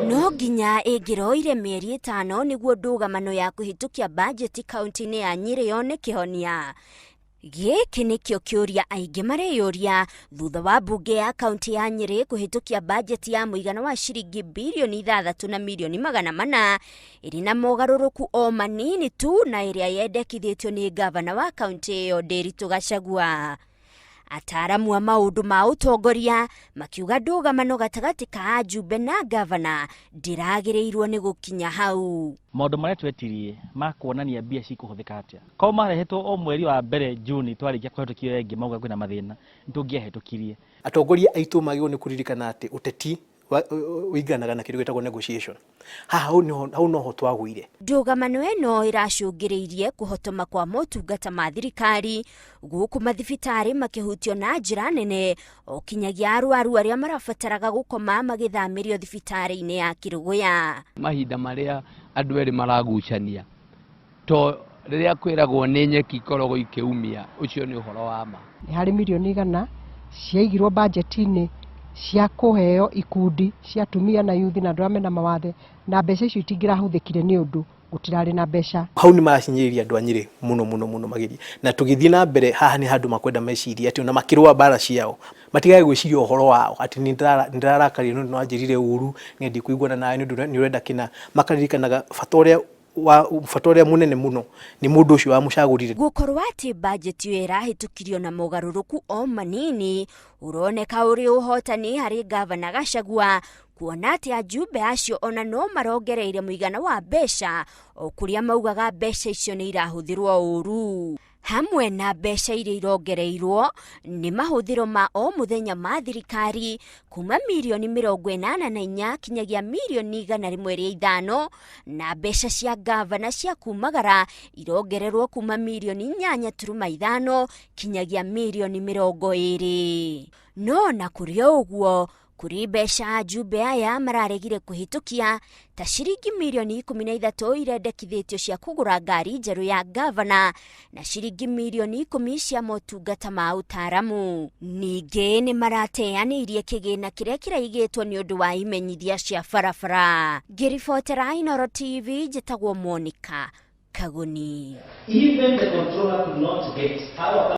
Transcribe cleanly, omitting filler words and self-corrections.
No nginya ĩngĩroire mĩeri 5 nĩguo ndũgamano ya kũhĩtũkia bajeti kaunti-inĩ ya Nyĩrĩ yone kĩhonia. Gĩkĩ nĩkĩo kĩũria aingĩ mareyũria thutha wa mbunge ya kaunti ya Nyĩrĩ kũhĩtũkia bajeti ya mũigana wa ciringi bilioni 6 na milioni 400 ĩrĩ na mogarũrũku o manini tu na ĩrĩa yendekithĩtio nĩ gavana wa kaunti ĩyo Nderitu Gachagua. Ataramu a maũndũ ma ũtongoria makiuga ndũgamano gatagatĩ ka ajumbe na gavana ndĩragĩrĩirwo nĩ gũkinya hau. Maũndũ marĩa twetirie ma kuonania mbia cikũhũthĩka atĩa. Ko marehetwo o mweri wa mbere Juni twarĩkia kũhetũkio rĩngĩ mauga kwĩna mathĩna nĩtũngĩahetũkirie. Atongoria aitũ magĩrĩirwo nĩ kũririkana atĩ ũteti wĩinganaga na kĩndũ gĩtagwo negotiation. Hau noho twagũire. Ndũgamano ĩno ĩracũngĩrĩirie kũhotoma kwa motungata ma thirikari gũkũ mathibitarĩ makĩhutio na njĩra nene o kinyagia arwaru arĩa marabataraga gũkoma magĩthamĩrio thibitarĩ-inĩ ya Kĩrũgũya. Mahinda marĩa andũ erĩ maragucania to rĩrĩa kwĩragwo nĩ nyeki ikoragwo ikĩumia, ũcio nĩ ũhoro wa ma. Nĩ harĩ milioni 100 ciaigirwo bajeti-inĩ cia kũheo ikundi cia atumia na yuthi na andũ amena mawathe, na mbeca icio itingĩrahũthĩkire nĩ ũndũ gũtirarĩ na mbeca. Hau nĩ maracinyiria andũ a Nyĩrĩ mũno magĩria, na tũgĩthiĩ na mbere haha nĩ handũ makwenda meciria atĩ ona makĩrũa bara ciao matigage gwĩciria ũhoro wao atĩ nĩndarakario nĩ wanjĩrire ũru nĩendĩ kũiguana nawe nĩ ũrenda kĩna, makaririkanaga bata ũrĩa mũnene mũno nĩ mũndũ ũcio wamũcagũrire. Gũkorwo atĩ bajeti ĩyo ĩrahĩtũkirio na mogarũrũku o manini ũroneka ũrĩ ũhotani harĩ gavana Gachagua, kuona atĩ ajumbe acio ona no marongereire mũigana wa mbeca o kũrĩa maugaga mbeca icio nĩ irahũthĩrwo ũru. Hamwe na mbeca iria irongereirwo nĩ mahũthĩro ma o mũthenya ma thirikari kuma milioni 84 kinyagia milioni 105 na mbeca cia gavana cia kumagara irongererwo kuma milioni 8.5 kinyagia milioni 20. No na kũrĩ ũguo kũrĩ mbeca ajumbe aya mararegire kũhĩtũkia ta ciringi milioni 13 irendekithĩtio cia kũgũra ngari njerũ ya gavana na ciringi milioni 10 cia motungata ma ũtaramu. Ningĩ nĩ marateanĩirie kĩgĩna kĩrĩa kĩraigĩtwo nĩ ũndũ wa imenyithia cia barabara. Ngĩribotera Inooro TV njĩtagwo Monica Kaguni. Even the controller could not get